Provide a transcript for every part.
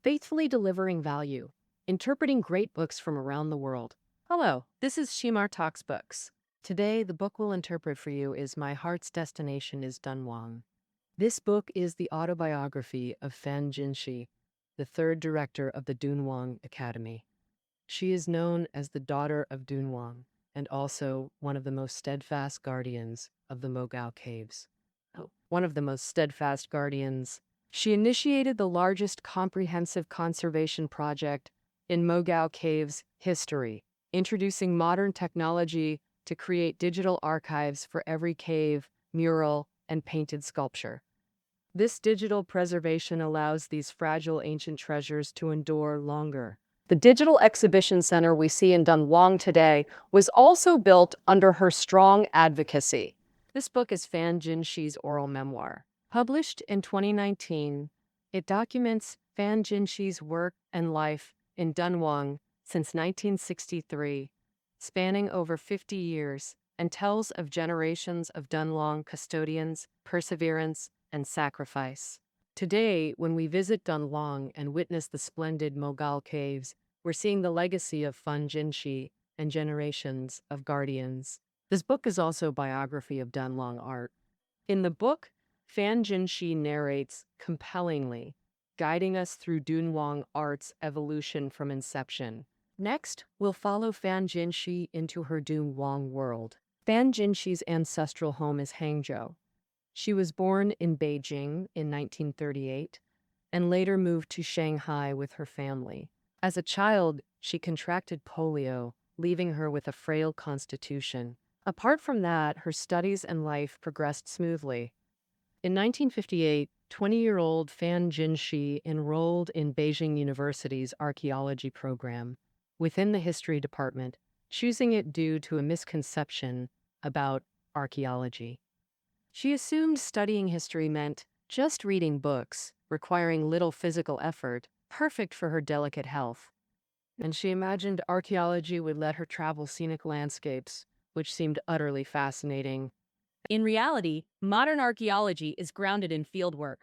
faithfully delivering value, interpreting great books from around the world. Hello, this is Shimar Talks Books. Today, the book we'll interpret for you is My Heart's Destination is Dunhuang. This book is the autobiography of Fan Jinshi, the third director of the Dunhuang Academy. She is known as the daughter of Dunhuang and also one of the most steadfast guardians of the Mogao Caves. One of the most steadfast guardians. She initiated the largest comprehensive conservation project in Mogao Caves history, introducing modern technology to create digital archives for every cave, mural, and painted sculpture. This digital preservation allows these fragile ancient treasures to endure longer. The digital exhibition center we see in Dunhuang today was also built under her strong advocacy. This book is Fan Jinshi's oral memoir. Published in 2019, it documents Fan Jinshi's work and life in Dunhuang since 1963, spanning over 50 years, and tells of generations of Dunhuang custodians, perseverance, and sacrifice. Today, when we visit Dunhuang and witness the splendid Mogao Caves, we're seeing the legacy of Fan Jinshi and generations of guardians. This book is also a biography of Dunhuang art. In the book, Fan Jinshi narrates compellingly, guiding us through Dunhuang art's evolution from inception. Next, we'll follow Fan Jinshi into her Dunhuang world. Fan Jinshi's ancestral home is Hangzhou. She was born in Beijing in 1938 and later moved to Shanghai with her family. As a child, she contracted polio, leaving her with a frail constitution. Apart from that, her studies and life progressed smoothly. In 1958, 20-year-old Fan Jinshi enrolled in Beijing University's archaeology program within the history department, choosing it due to a misconception about archaeology. She assumed studying history meant just reading books, requiring little physical effort, perfect for her delicate health. And she imagined archaeology would let her travel scenic landscapes, which seemed utterly fascinating. In reality, modern archaeology is grounded in fieldwork.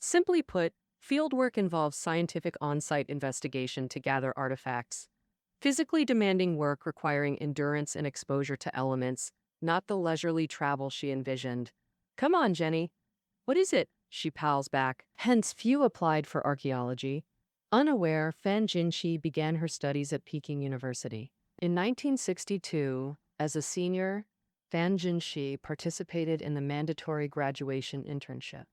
Simply put, fieldwork involves scientific on-site investigation to gather artifacts. Physically demanding work requiring endurance and exposure to elements, not the leisurely travel she envisioned. Come on, Jenny. What is it? She pals back. Hence, few applied for archaeology. Unaware, Fan Jinshi began her studies at Peking University. In 1962, as a senior, Fan Jinshi participated in the mandatory graduation internship.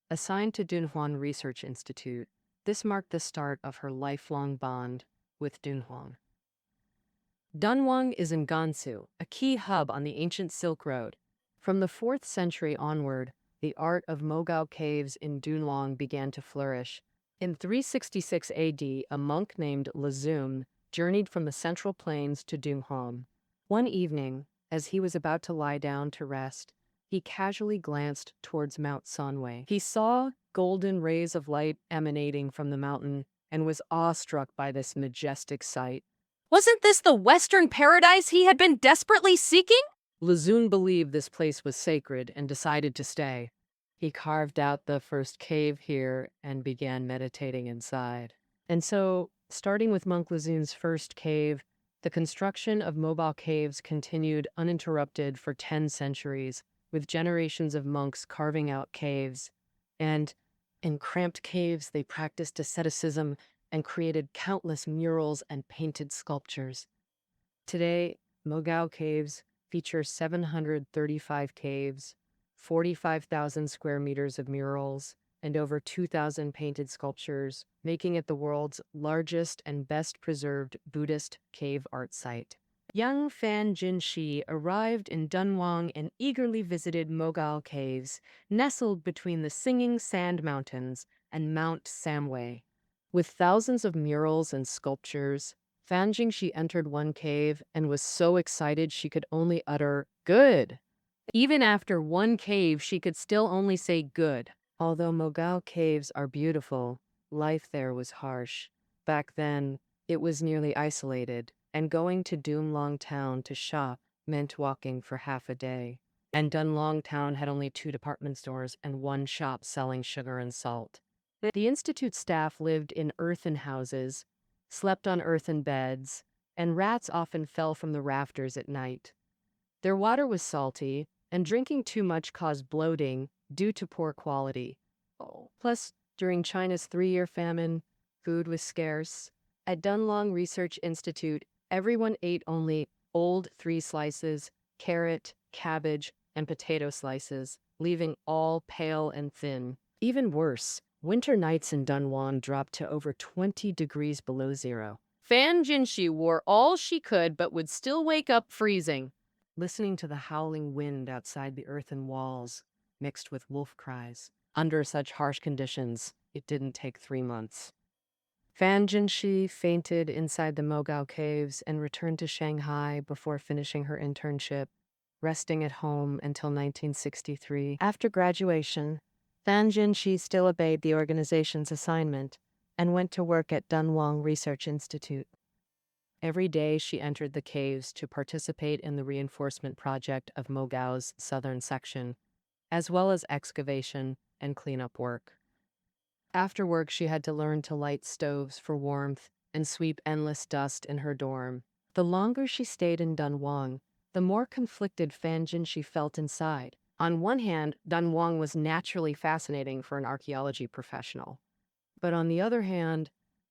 Assigned to Dunhuang Research Institute, this marked the start of her lifelong bond with Dunhuang. Dunhuang is in Gansu, a key hub on the ancient Silk Road. From the 4th century onward, the art of Mogao Caves in Dunhuang began to flourish. In 366 AD, a monk named Lazun journeyed from the Central Plains to Dunhuang. One evening, as he was about to lie down to rest, he casually glanced towards Mount Sanwei. He saw golden rays of light emanating from the mountain and was awestruck by this majestic sight. Wasn't this the Western paradise he had been desperately seeking? Lazun believed this place was sacred and decided to stay. He carved out the first cave here and began meditating inside. And so, starting with Monk Lazun's first cave, the construction of Mogao Caves continued uninterrupted for 10 centuries, with generations of monks carving out caves. And in cramped caves, they practiced asceticism and created countless murals and painted sculptures. Today, Mogao Caves feature 735 caves, 45,000 square meters of murals, and over 2,000 painted sculptures, making it the world's largest and best-preserved Buddhist cave art site. Young Fan Jinshi arrived in Dunhuang and eagerly visited Mogao Caves, nestled between the Singing Sand Mountains and Mount Samway. With thousands of murals and sculptures, Fan Jinshi entered one cave and was so excited she could only utter, "Good." Even after one cave, she could still only say good. Although Mogao Caves are beautiful, life there was harsh. Back then, it was nearly isolated, and going to Dunhuang Town to shop meant walking for half a day. And Dunhuang Town had only 2 department stores and 1 shop selling sugar and salt. The institute staff lived in earthen houses, slept on earthen beds, and rats often fell from the rafters at night. Their water was salty, and drinking too much caused bloating due to poor quality. Plus, during China's 3-year famine, food was scarce. At Dunhuang Research Institute, everyone ate only old 3 slices, carrot, cabbage, and potato slices, leaving all pale and thin. Even worse, winter nights in Dunhuang dropped to over 20 degrees below zero. Fan Jinshi wore all she could but would still wake up freezing, listening to the howling wind outside the earthen walls, mixed with wolf cries. Under such harsh conditions, it didn't take 3 months. Fan Jinshi fainted inside the Mogao caves and returned to Shanghai before finishing her internship, resting at home until 1963. After graduation, Fan Jinshi still obeyed the organization's assignment and went to work at Dunhuang Research Institute. Every day she entered the caves to participate in the reinforcement project of Mogao's southern section, as well as excavation and cleanup work. After work, she had to learn to light stoves for warmth and sweep endless dust in her dorm. The longer she stayed in Dunhuang, the more conflicted Fan Jinshi felt inside. On one hand, Dunhuang was naturally fascinating for an archaeology professional. But on the other hand,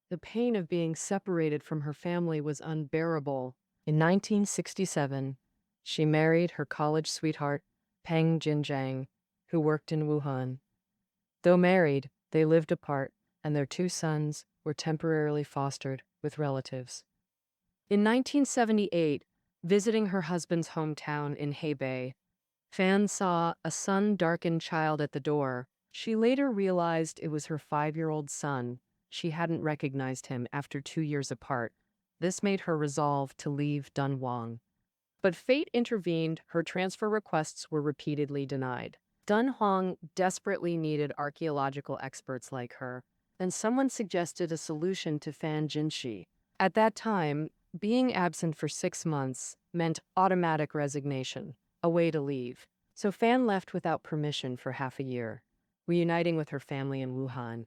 the pain of being separated from her family was unbearable. In 1967, she married her college sweetheart, Peng Jinjiang, who worked in Wuhan. Though married, they lived apart, and their 2 sons were temporarily fostered with relatives. In 1978, visiting her husband's hometown in Hebei, Fan saw a sun-darkened child at the door. She later realized it was her 5-year-old son. She hadn't recognized him after 2 years apart. This made her resolve to leave Dunhuang. But fate intervened. Her transfer requests were repeatedly denied. Dunhuang desperately needed archaeological experts like her, and someone suggested a solution to Fan Jinshi. At that time, being absent for 6 months meant automatic resignation, a way to leave. So Fan left without permission for half a year, reuniting with her family in Wuhan.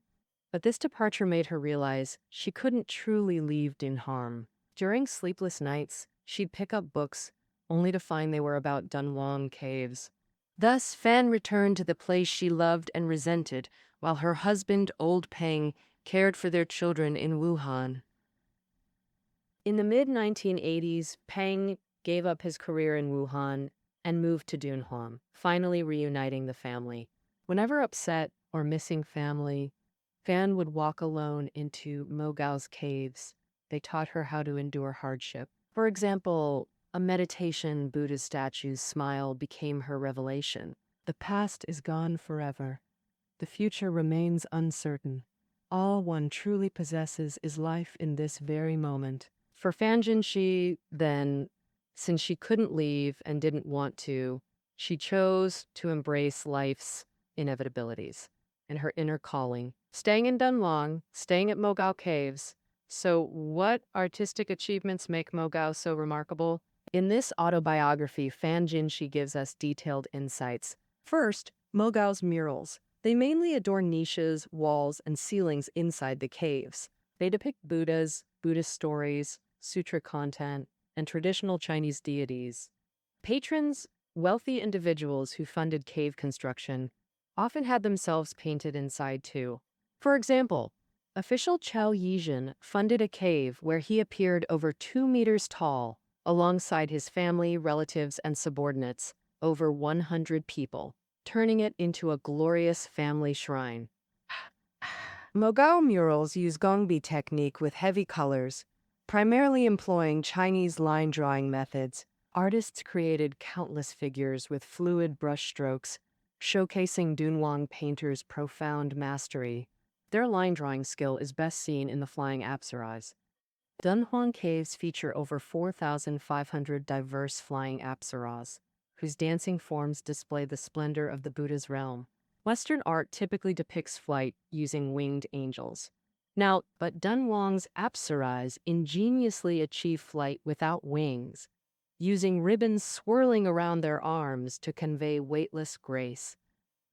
But this departure made her realize she couldn't truly leave Dunhuang. During sleepless nights, she'd pick up books, only to find they were about Dunhuang caves. Thus, Fan returned to the place she loved and resented, while her husband, old Peng, cared for their children in Wuhan. In the mid-1980s, Peng gave up his career in Wuhan and moved to Dunhuang, finally reuniting the family. Whenever upset or missing family, Fan would walk alone into Mogao's caves. They taught her how to endure hardship. For example, a meditation Buddha's statue's smile became her revelation. The past is gone forever. The future remains uncertain. All one truly possesses is life in this very moment. For Fan Jinshi, then, since she couldn't leave and didn't want to, she chose to embrace life's inevitabilities and her inner calling, staying in Dunhuang, staying at Mogao Caves. So what artistic achievements make Mogao so remarkable? In this autobiography, Fan Jinshi gives us detailed insights. First, Mogao's murals. They mainly adorn niches, walls, and ceilings inside the caves. They depict Buddhas, Buddhist stories, sutra content, and traditional Chinese deities. Patrons, wealthy individuals who funded cave construction, often had themselves painted inside too. For example, official Chao Yizhen funded a cave where he appeared over 2 meters tall, alongside his family, relatives, and subordinates, over 100 people, turning it into a glorious family shrine. Mogao murals use Gongbi technique with heavy colors, primarily employing Chinese line drawing methods. Artists created countless figures with fluid brushstrokes, showcasing Dunhuang painters' profound mastery. Their line drawing skill is best seen in the flying apsaras. Dunhuang caves feature over 4,500 diverse flying apsaras, whose dancing forms display the splendor of the Buddha's realm. Western art typically depicts flight using winged angels. But Dunhuang's apsaras ingeniously achieve flight without wings, using ribbons swirling around their arms to convey weightless grace.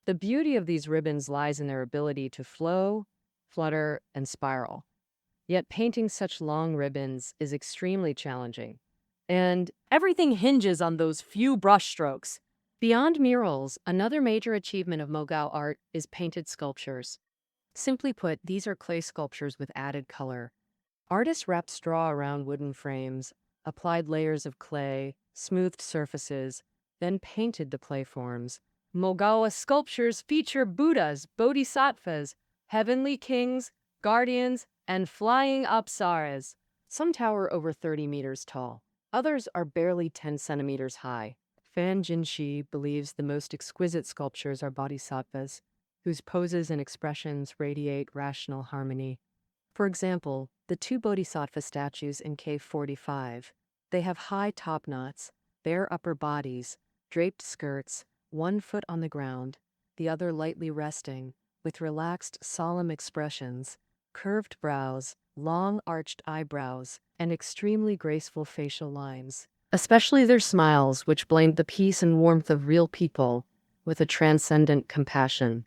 The beauty of these ribbons lies in their ability to flow, flutter, and spiral. Yet painting such long ribbons is extremely challenging. And everything hinges on those few brushstrokes. Beyond murals, another major achievement of Mogao art is painted sculptures. Simply put, these are clay sculptures with added color. Artists wrapped straw around wooden frames, applied layers of clay, smoothed surfaces, then painted the clay forms. Mogao sculptures feature Buddhas, bodhisattvas, heavenly kings, guardians, and flying apsaras. Some tower over 30 meters tall. Others are barely 10 centimeters high. Fan Jinshi believes the most exquisite sculptures are bodhisattvas, whose poses and expressions radiate rational harmony. For example, the two bodhisattva statues in Cave 45. They have high top knots, bare upper bodies, draped skirts, one foot on the ground, the other lightly resting, with relaxed, solemn expressions, curved brows, long arched eyebrows, and extremely graceful facial lines. Especially their smiles, which blend the peace and warmth of real people with a transcendent compassion.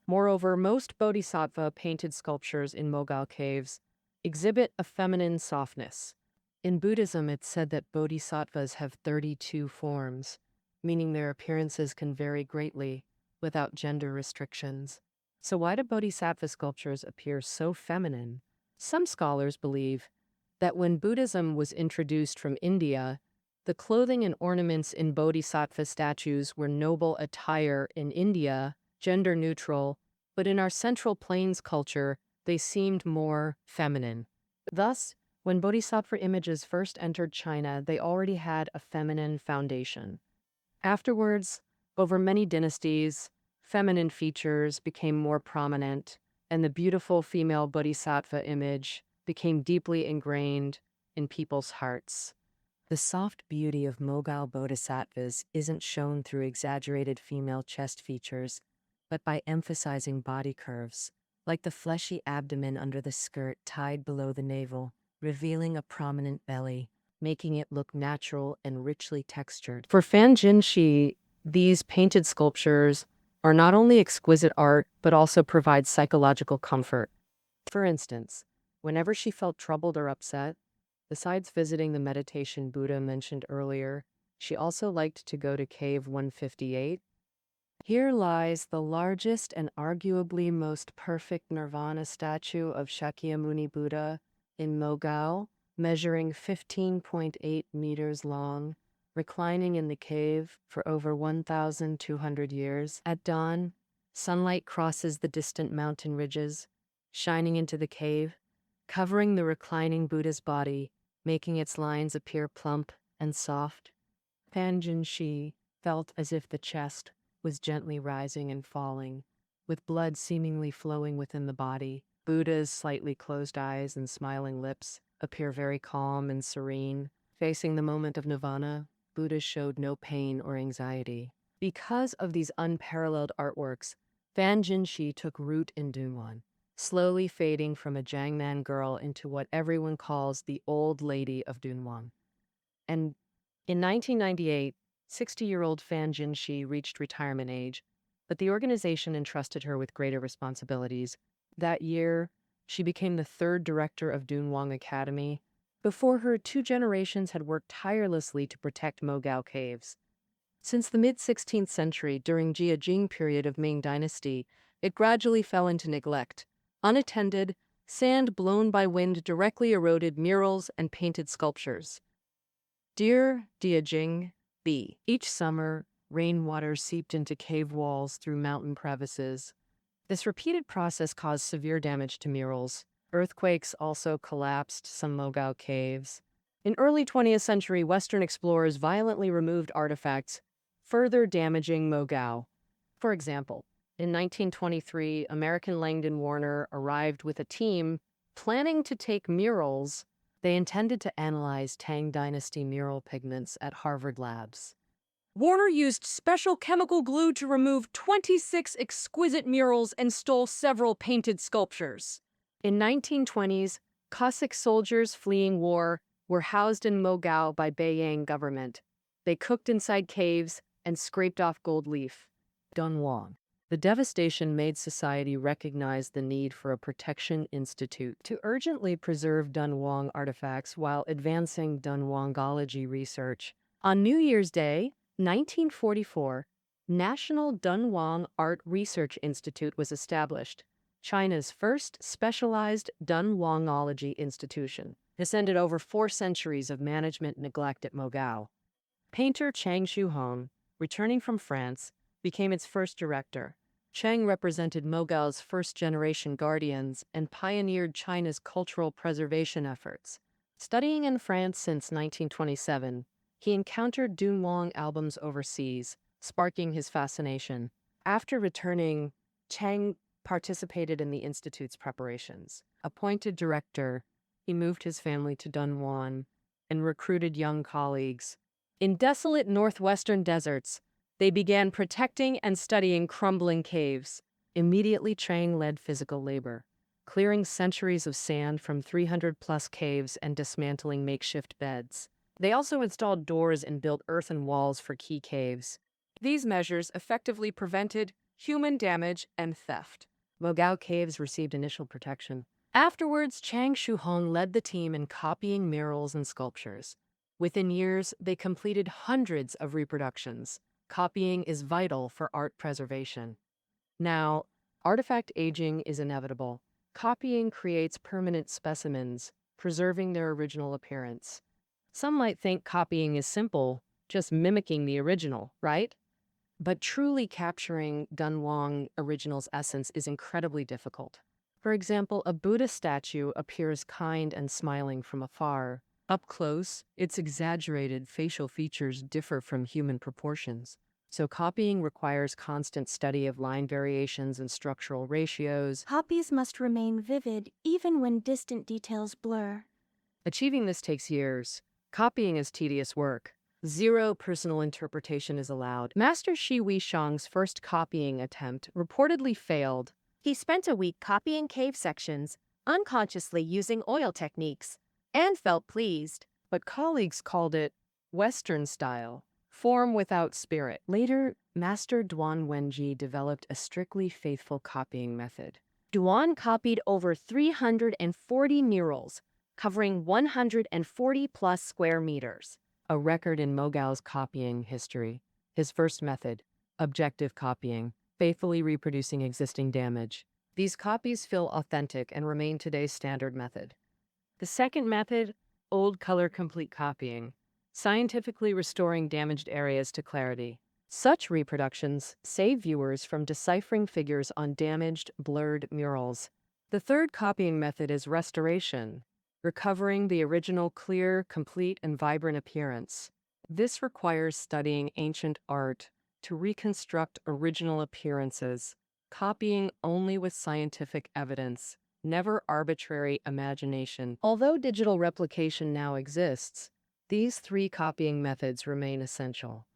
Moreover, most bodhisattva painted sculptures in Mogao caves exhibit a feminine softness. In Buddhism, it's said that bodhisattvas have 32 forms, meaning their appearances can vary greatly without gender restrictions. So why do bodhisattva sculptures appear so feminine? Some scholars believe that when Buddhism was introduced from India, the clothing and ornaments in bodhisattva statues were noble attire in India, gender neutral, but in our Central Plains culture, they seemed more feminine. Thus, when bodhisattva images first entered China, they already had a feminine foundation. Afterwards, over many dynasties, feminine features became more prominent, and the beautiful female bodhisattva image became deeply ingrained in people's hearts. The soft beauty of Mogao bodhisattvas isn't shown through exaggerated female chest features, but by emphasizing body curves, like the fleshy abdomen under the skirt tied below the navel, revealing a prominent belly, making it look natural and richly textured. For Fan Jinshi, these painted sculptures are not only exquisite art, but also provide psychological comfort. For instance, whenever she felt troubled or upset, besides visiting the meditation Buddha mentioned earlier, she also liked to go to Cave 158. Here lies the largest and arguably most perfect nirvana statue of Shakyamuni Buddha in Mogao, measuring 15.8 meters long, reclining in the cave for over 1,200 years. At dawn, sunlight crosses the distant mountain ridges, shining into the cave, covering the reclining Buddha's body, making its lines appear plump and soft. Fan Jinshi felt as if the chest was gently rising and falling, with blood seemingly flowing within the body. Buddha's slightly closed eyes and smiling lips appear very calm and serene. Facing the moment of nirvana, Buddha showed no pain or anxiety. Because of these unparalleled artworks, Fan Jinshi took root in Dunhuang, slowly fading from a Jiangnan girl into what everyone calls the old lady of Dunhuang. And in 1998, 60-year-old Fan Jinshi reached retirement age, but the organization entrusted her with greater responsibilities. That year, she became the third director of Dunhuang Academy. Before her, 2 generations had worked tirelessly to protect Mogao caves. Since the mid-16th century, during Jiajing period of Ming Dynasty, it gradually fell into neglect. Unattended, sand blown by wind directly eroded murals and painted sculptures. Dear Jiajing B. Each summer, rainwater seeped into cave walls through mountain crevices. This repeated process caused severe damage to murals. Earthquakes also collapsed some Mogao caves. In early 20th century, Western explorers violently removed artifacts, further damaging Mogao. For example, in 1923, American Langdon Warner arrived with a team planning to take murals. They intended to analyze Tang Dynasty mural pigments at Harvard Labs. Warner used special chemical glue to remove 26 exquisite murals and stole several painted sculptures. In 1920s, Cossack soldiers fleeing war were housed in Mogao by Beiyang government. They cooked inside caves and scraped off gold leaf. Dunhuang The devastation made society recognize the need for a protection institute to urgently preserve Dunhuang artifacts while advancing Dunhuangology research. On New Year's Day, 1944, National Dunhuang Art Research Institute was established, China's first specialized Dunhuangology institution. This ended over 4 centuries of management neglect at Mogao. Painter Chang Shuhong, returning from France, became its first director. Chang represented Mogao's first-generation guardians and pioneered China's cultural preservation efforts. Studying in France since 1927, he encountered Dunhuang albums overseas, sparking his fascination. After returning, Chang participated in the Institute's preparations. Appointed director, he moved his family to Dunhuang and recruited young colleagues. In desolate northwestern deserts, they began protecting and studying crumbling caves. Immediately, Chang led physical labor, clearing centuries of sand from 300-plus caves and dismantling makeshift beds. They also installed doors and built earthen walls for key caves. These measures effectively prevented human damage and theft. Mogao caves received initial protection. Afterwards, Chang Shuhong led the team in copying murals and sculptures. Within years, they completed hundreds of reproductions. Copying is vital for art preservation. Now, artifact aging is inevitable. Copying creates permanent specimens, preserving their original appearance. Some might think copying is simple, just mimicking the original, right? But truly capturing Dunhuang original's essence is incredibly difficult. For example, a Buddha statue appears kind and smiling from afar. Up close, its exaggerated facial features differ from human proportions. So copying requires constant study of line variations and structural ratios. Copies must remain vivid even when distant details blur. Achieving this takes years. Copying is tedious work. Zero personal interpretation is allowed. Master Shi Wuishang's first copying attempt reportedly failed. He spent a week copying cave sections, unconsciously using oil techniques, and felt pleased. But colleagues called it Western style, form without spirit. Later, Master Duan Wenji developed a strictly faithful copying method. Duan copied over 340 murals, covering 140-plus square meters. A record in Mogao's copying history. His first method, objective copying, faithfully reproducing existing damage. These copies feel authentic and remain today's standard method. The second method, old color complete copying, scientifically restoring damaged areas to clarity. Such reproductions save viewers from deciphering figures on damaged, blurred murals. The third copying method is restoration, recovering the original clear, complete, and vibrant appearance. This requires studying ancient art to reconstruct original appearances, copying only with scientific evidence, never arbitrary imagination. Although digital replication now exists, these 3 copying methods remain essential.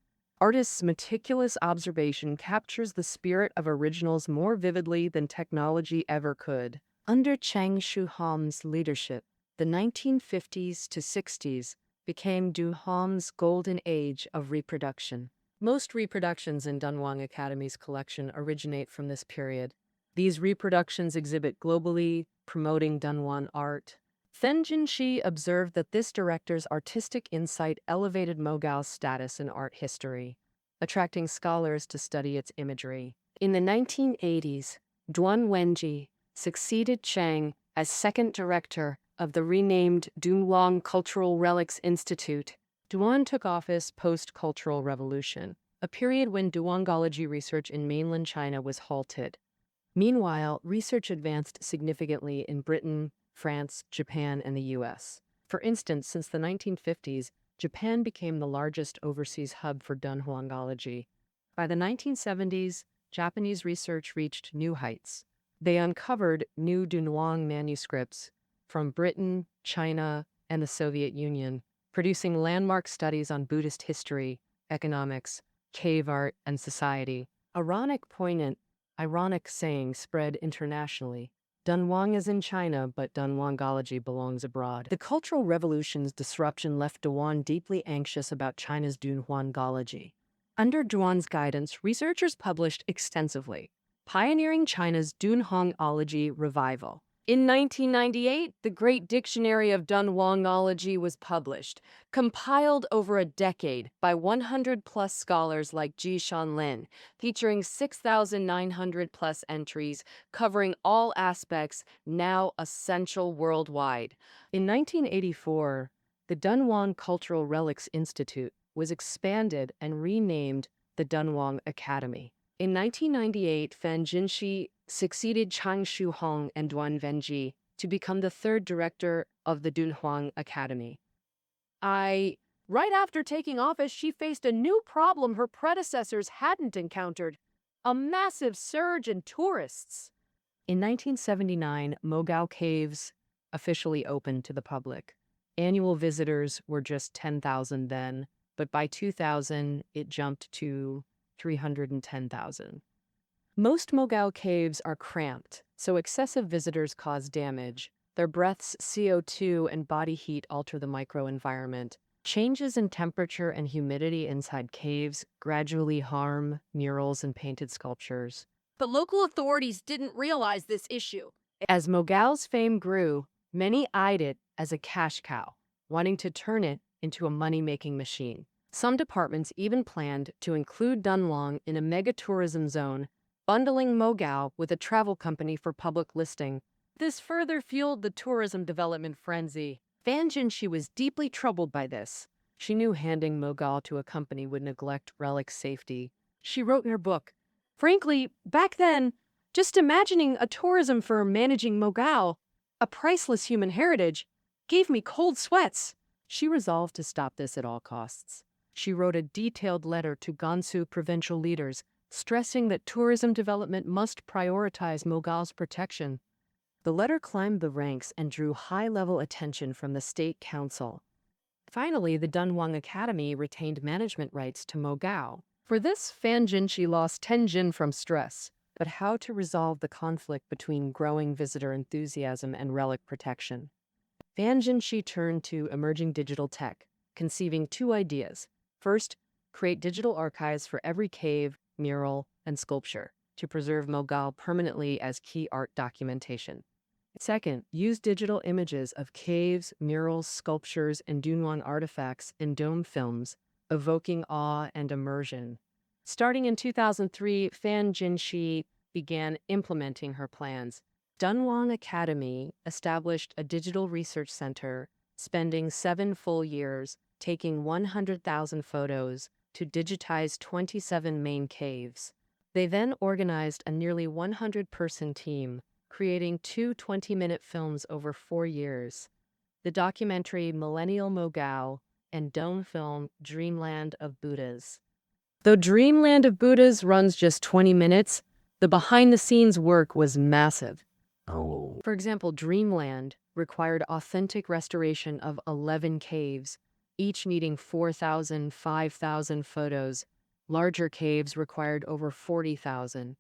Artists' meticulous observation captures the spirit of originals more vividly than technology ever could. Under Chang Shuhong's leadership, the 1950s to 60s became Dunhuang's golden age of reproduction. Most reproductions in Dunhuang Academy's collection originate from this period. These reproductions exhibit globally, promoting Dunhuang art. Fan Jinshi observed that this director's artistic insight elevated Mogao's status in art history, attracting scholars to study its imagery. In the 1980s, Duan Wenji succeeded Chang as second director of the renamed Dunhuang Cultural Relics Institute. Duan took office post-Cultural Revolution, a period when Dunhuangology research in mainland China was halted. Meanwhile, research advanced significantly in Britain, France, Japan, and the U.S. For instance, since the 1950s, Japan became the largest overseas hub for Dunhuangology. By the 1970s, Japanese research reached new heights. They uncovered new Dunhuang manuscripts from Britain, China, and the Soviet Union, producing landmark studies on Buddhist history, economics, cave art, and society. Ironic saying spread internationally. Dunhuang is in China, but Dunhuangology belongs abroad. The Cultural Revolution's disruption left Duan deeply anxious about China's Dunhuangology. Under Duan's guidance, researchers published extensively, pioneering China's Dunhuangology revival. In 1998, the Great Dictionary of Dunhuangology was published, compiled over a decade by 100-plus scholars like Ji Shanlin, featuring 6,900-plus entries covering all aspects now essential worldwide. In 1984, the Dunhuang Cultural Relics Institute was expanded and renamed the Dunhuang Academy. In 1998, Fan Jinshi succeeded Chang Shuhong and Duan Wenji to become the third director of the Dunhuang Academy. Right after taking office, she faced a new problem her predecessors hadn't encountered: a massive surge in tourists. In 1979, Mogao Caves officially opened to the public. Annual visitors were just 10,000 then, but by 2000, it jumped to 310,000. Most Mogao caves are cramped, so excessive visitors cause damage. Their breath's CO2 and body heat alter the microenvironment. Changes in temperature and humidity inside caves gradually harm murals and painted sculptures. But local authorities didn't realize this issue. As Mogao's fame grew, many eyed it as a cash cow, wanting to turn it into a money-making machine. Some departments even planned to include Dunhuang in a mega-tourism zone, bundling Mogao with a travel company for public listing. This further fueled the tourism development frenzy. Fan Jinshi was deeply troubled by this. She knew handing Mogao to a company would neglect relic safety. She wrote in her book, "Frankly, back then, just imagining a tourism firm managing Mogao, a priceless human heritage, gave me cold sweats." She resolved to stop this at all costs. She wrote a detailed letter to Gansu provincial leaders, stressing that tourism development must prioritize Mogao's protection. The letter climbed the ranks and drew high-level attention from the state council. Finally, the Dunhuang Academy retained management rights to Mogao. For this, Fan Jinshi lost 10 jin from stress. But how to resolve the conflict between growing visitor enthusiasm and relic protection? Fan Jinshi turned to emerging digital tech, conceiving two ideas. First, create digital archives for every cave, mural, and sculpture to preserve Mogao permanently as key art documentation. Second, use digital images of caves, murals, sculptures, and Dunhuang artifacts in dome films, evoking awe and immersion. Starting in 2003, Fan Jinshi began implementing her plans. Dunhuang Academy established a digital research center, spending 7 full years, taking 100,000 photos to digitize 27 main caves. They then organized a nearly 100-person team, creating 2 20-minute films over 4 years. The documentary Millennial Mogao and dome film Dreamland of Buddhas. Though Dreamland of Buddhas runs just 20 minutes, the behind-the-scenes work was massive. For example, Dreamland required authentic restoration of 11 caves, each needing 4,000, 5,000 photos. Larger caves required over 40,000.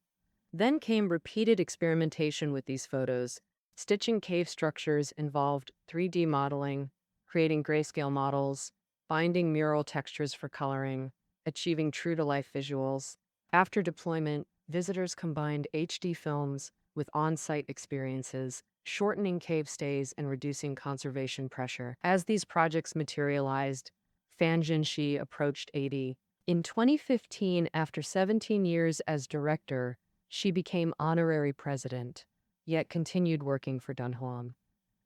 Then came repeated experimentation with these photos. Stitching cave structures involved 3D modeling, creating grayscale models, binding mural textures for coloring, achieving true-to-life visuals. After deployment, visitors combined HD films with on-site experiences, shortening cave stays and reducing conservation pressure. As these projects materialized, Fan Jinshi approached 80. In 2015, after 17 years as director, she became honorary president, yet continued working for Dunhuang.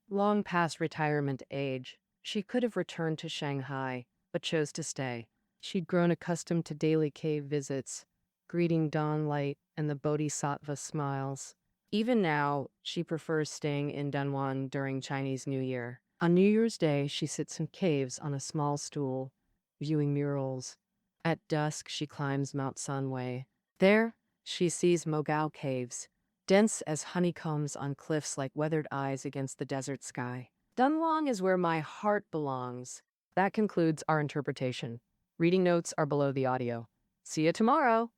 Long past retirement age, she could have returned to Shanghai, but chose to stay. She'd grown accustomed to daily cave visits, greeting dawn light and the bodhisattva smiles. Even now, she prefers staying in Dunhuang during Chinese New Year. On New Year's Day, she sits in caves on a small stool, viewing murals. At dusk, she climbs Mount Sanwei. There, she sees Mogao Caves, dense as honeycombs on cliffs like weathered eyes against the desert sky. Dunhuang is where my heart belongs. That concludes our interpretation. Reading notes are below the audio. See you tomorrow!